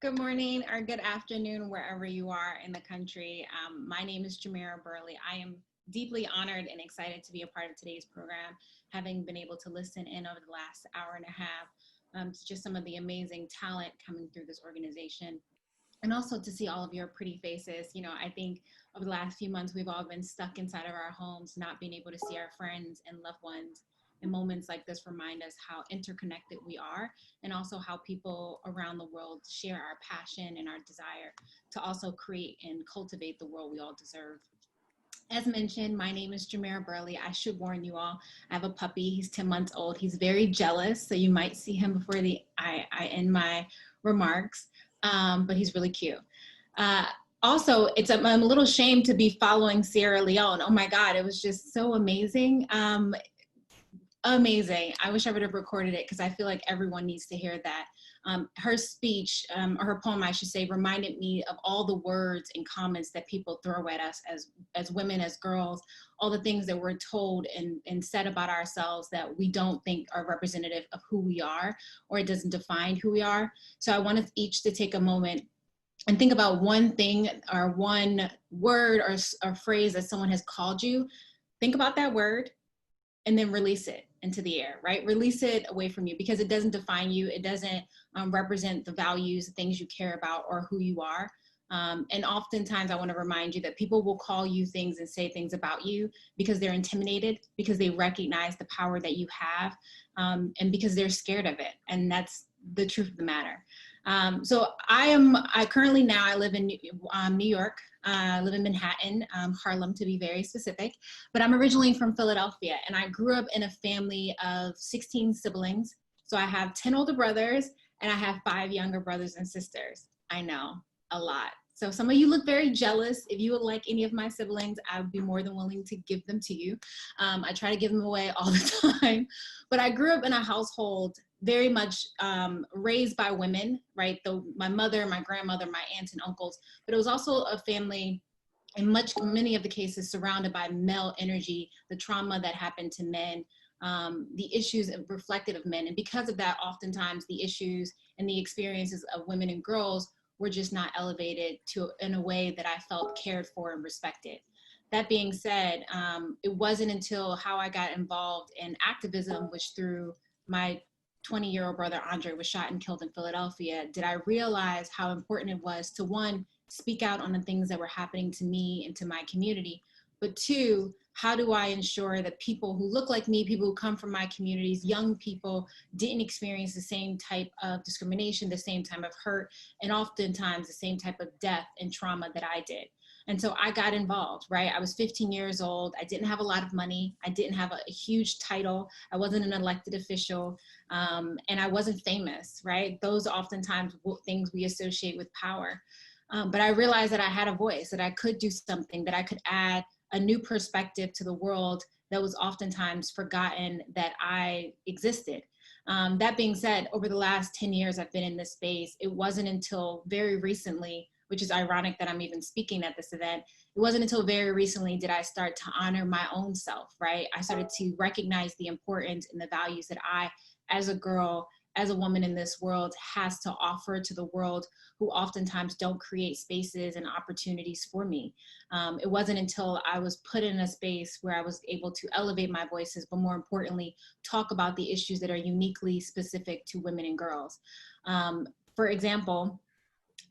Good morning or good afternoon, wherever you are in the country. My name is Jamira Burley. I am deeply honored and excited to be a part of today's program, having been able to listen in over the last hour and a half to just some of the amazing talent coming through this organization. And also to see all of your pretty faces. You know, I think over the last few months, we've all been stuck inside of our homes, not being able to see our friends and loved ones. And moments like this remind us how interconnected we are, and also how people around the world share our passion and our desire to also create and cultivate the world we all deserve. As mentioned, my name is Jamira Burley. I should warn you all, I have a puppy. He's 10 months old. He's very jealous, so you might see him before I end my remarks, but he's really cute. Uh, Also, I'm a little ashamed to be following Sierra Leone. Oh my God, it was just so amazing. Amazing. I wish I would have recorded it because I feel like everyone needs to hear that. Her speech, or her poem, I should say, reminded me of all the words and comments that people throw at us as women, as girls, all the things that we're told and said about ourselves that we don't think are representative of who we are, or it doesn't define who we are. So I want us each to take a moment and think about one thing or one word or phrase that someone has called you. Think about that word and then release it into the air, right? Release it away from you because it doesn't define you. It doesn't represent the values, the things you care about, or who you are. And oftentimes I want to remind you that people will call you things and say things about you because they're intimidated, because they recognize the power that you have, and because they're scared of it. And that's the truth of the matter. I currently now I live in New York. I live in Manhattan, Harlem to be very specific, but I'm originally from Philadelphia, and I grew up in a family of 16 siblings. So I have 10 older brothers and I have 5 younger brothers and sisters. I know, a lot. So some of you look very jealous. If you would like any of my siblings, I would be more than willing to give them to you. I try to give them away all the time, but I grew up in a household very much raised by women, right? My mother, my grandmother, my aunts and uncles, but it was also a family in many of the cases surrounded by male energy, the trauma that happened to men, the issues reflected of men. And because of that, oftentimes the issues and the experiences of women and girls were just not elevated to in a way that I felt cared for and respected. That being said, it wasn't until how I got involved in activism, which through my 20-year-old brother Andre was shot and killed in Philadelphia, did I realize how important it was to, one, speak out on the things that were happening to me and to my community, but two, how do I ensure that people who look like me, people who come from my communities, young people, didn't experience the same type of discrimination, the same type of hurt, and oftentimes the same type of death and trauma that I did. And so I got involved, right? I was 15 years old. I didn't have a lot of money. I didn't have a huge title. I wasn't an elected official. And I wasn't famous, right? Those are oftentimes things we associate with power. But I realized that I had a voice, that I could do something, that I could add a new perspective to the world that was oftentimes forgotten that I existed. That being said, over the last 10 years I've been in this space, it wasn't until very recently, which is ironic that I'm even speaking at this event, it wasn't until very recently did I start to honor my own self, right? I started to recognize the importance and the values that I, as a girl, as a woman in this world, has to offer to the world, who oftentimes don't create spaces and opportunities for me. It wasn't until I was put in a space where I was able to elevate my voices, but more importantly, talk about the issues that are uniquely specific to women and girls. For example,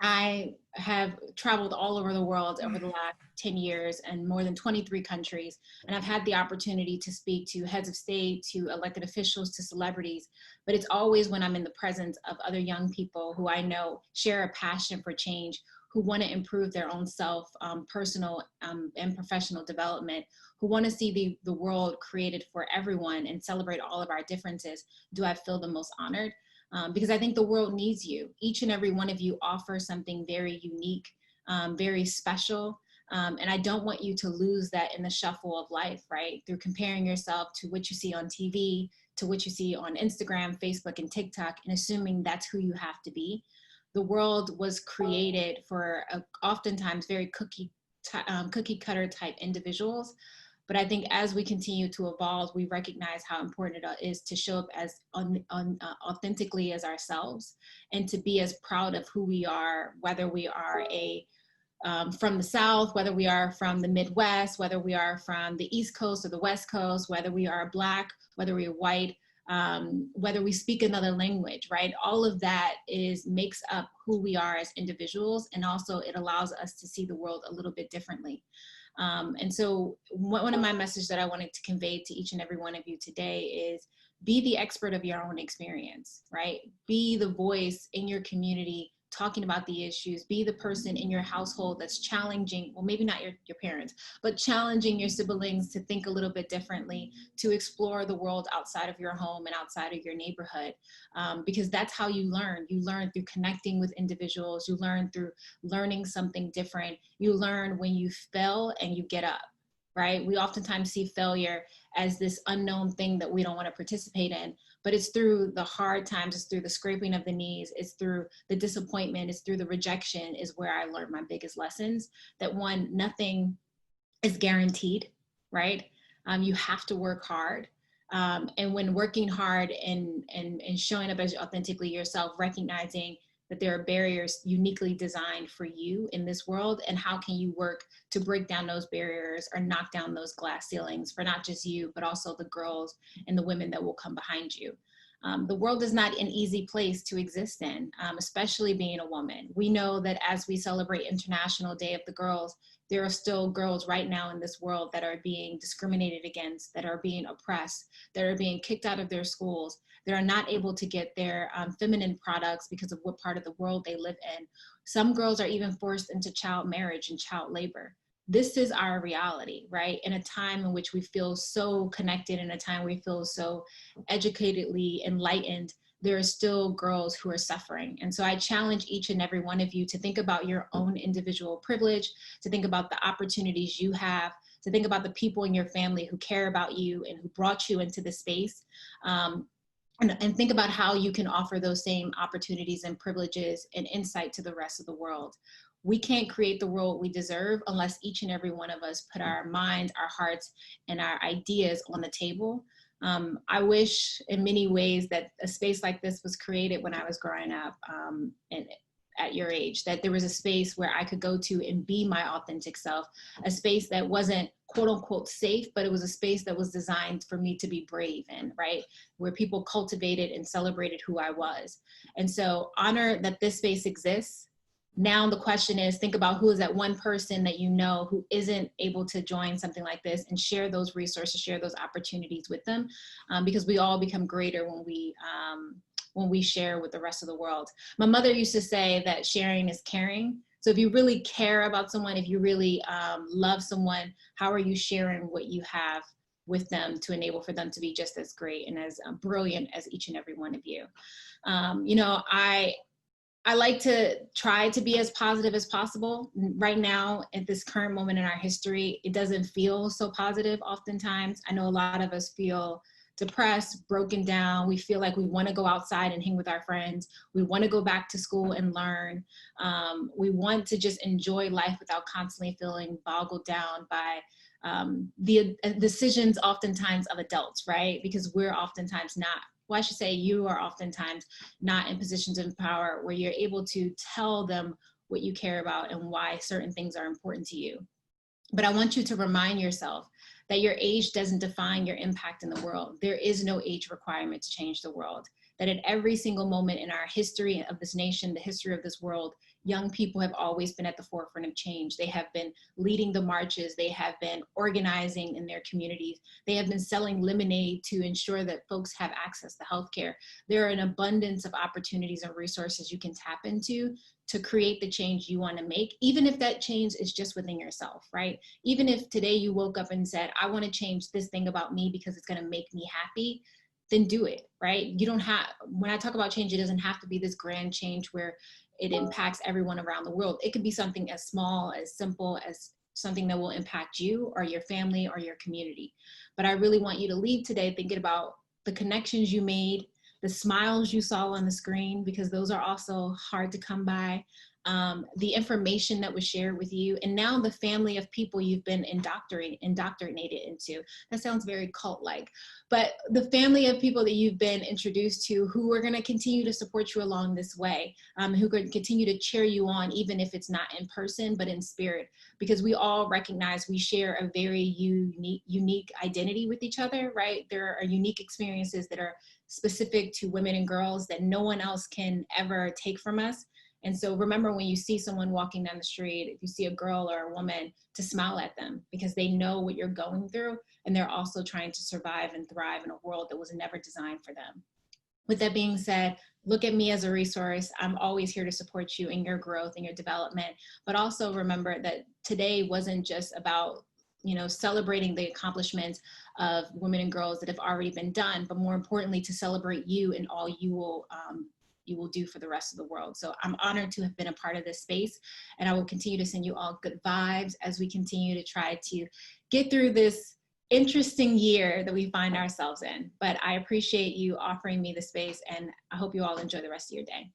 I have traveled all over the world over the last 10 years and more than 23 countries. And I've had the opportunity to speak to heads of state, to elected officials, to celebrities. But it's always when I'm in the presence of other young people who I know share a passion for change, who want to improve their own self, personal and professional development, who want to see the world created for everyone and celebrate all of our differences, do I feel the most honored. Because I think the world needs you. Each and every one of you offers something very unique, very special. And I don't want you to lose that in the shuffle of life, right? Through comparing yourself to what you see on TV, to what you see on Instagram, Facebook, and TikTok, and assuming that's who you have to be. The world was created for oftentimes very cookie cutter type individuals. But I think as we continue to evolve, we recognize how important it is to show up as authentically as ourselves, and to be as proud of who we are, whether we are from the South, whether we are from the Midwest, whether we are from the East Coast or the West Coast, whether we are Black, whether we are white, whether we speak another language, right? All of that makes up who we are as individuals, and also it allows us to see the world a little bit differently. And so one of my messages that I wanted to convey to each and every one of you today is be the expert of your own experience, right? Be the voice in your community talking about the issues. Be the person in your household that's challenging, well, maybe not your parents, but challenging your siblings to think a little bit differently, to explore the world outside of your home and outside of your neighborhood, because that's how you learn. You learn through connecting with individuals. You learn through learning something different. You learn when you fail and you get up, right? We oftentimes see failure as this unknown thing that we don't want to participate in, but it's through the hard times, it's through the scraping of the knees, it's through the disappointment, it's through the rejection is where I learned my biggest lessons. That one, nothing is guaranteed, right? You have to work hard. And when working hard and showing up as authentically yourself, recognizing that there are barriers uniquely designed for you in this world, and how can you work to break down those barriers or knock down those glass ceilings for not just you, but also the girls and the women that will come behind you. The world is not an easy place to exist in, especially being a woman. We know that as we celebrate International Day of the Girls, there are still girls right now in this world that are being discriminated against, that are being oppressed, that are being kicked out of their schools, that are not able to get their feminine products because of what part of the world they live in. Some girls are even forced into child marriage and child labor. This is our reality, right? In a time in which we feel so connected, in a time we feel so educatedly enlightened, there are still girls who are suffering. And so I challenge each and every one of you to think about your own individual privilege, to think about the opportunities you have, to think about the people in your family who care about you and who brought you into the space. And think about how you can offer those same opportunities and privileges and insight to the rest of the world. We can't create the world we deserve unless each and every one of us put our minds, our hearts, and our ideas on the table. I wish in many ways that a space like this was created when I was growing up, and at your age, that there was a space where I could go to and be my authentic self, a space that wasn't quote unquote safe, but it was a space that was designed for me to be brave in, right? Where people cultivated and celebrated who I was. And so honor that this space exists. Now the question is, think about who is that one person that you know who isn't able to join something like this, and share those resources, share those opportunities with them, because we all become greater when we share with the rest of the world. My mother used to say that sharing is caring. So if you really care about someone, if you really love someone, how are you sharing what you have with them to enable for them to be just as great and as brilliant as each and every one of you? You know, I like to try to be as positive as possible. Right now, at this current moment in our history, it doesn't feel so positive oftentimes. I know a lot of us feel depressed, broken down. We feel like we want to go outside and hang with our friends. We want to go back to school and learn. We want to just enjoy life without constantly feeling boggled down by the decisions oftentimes of adults, right? Because we're oftentimes not, well, I should say you are oftentimes not in positions of power where you're able to tell them what you care about and why certain things are important to you. But I want you to remind yourself that your age doesn't define your impact in the world. There is no age requirement to change the world. That at every single moment in our history of this nation, the history of this world, young people have always been at the forefront of change. They have been leading the marches. They have been organizing in their communities. They have been selling lemonade to ensure that folks have access to healthcare. There are an abundance of opportunities and resources you can tap into to create the change you want to make, even if that change is just within yourself, right? Even if today you woke up and said, I want to change this thing about me because it's going to make me happy, then do it, right? You don't have, when I talk about change, it doesn't have to be this grand change where it impacts everyone around the world. It could be something as small, as simple as something that will impact you or your family or your community. But I really want you to leave today thinking about the connections you made, the smiles you saw on the screen, because those are also hard to come by. the information that was shared with you, and now the family of people you've been indoctrinated into. That sounds very cult-like, but the family of people that you've been introduced to, who are going to continue to support you along this way, who can continue to cheer you on, even if it's not in person, but in spirit, because we all recognize we share a very unique identity with each other, right? There are unique experiences that are specific to women and girls that no one else can ever take from us. And so remember, when you see someone walking down the street, if you see a girl or a woman, to smile at them, because they know what you're going through, and they're also trying to survive and thrive in a world that was never designed for them. With that being said, look at me as a resource. I'm always here to support you in your growth and your development. But also remember that today wasn't just about, you know, celebrating the accomplishments of women and girls that have already been done, but more importantly, to celebrate you and all you will do for the rest of the world. So I'm honored to have been a part of this space, and I will continue to send you all good vibes as we continue to try to get through this interesting year that we find ourselves in. But I appreciate you offering me the space, and I hope you all enjoy the rest of your day.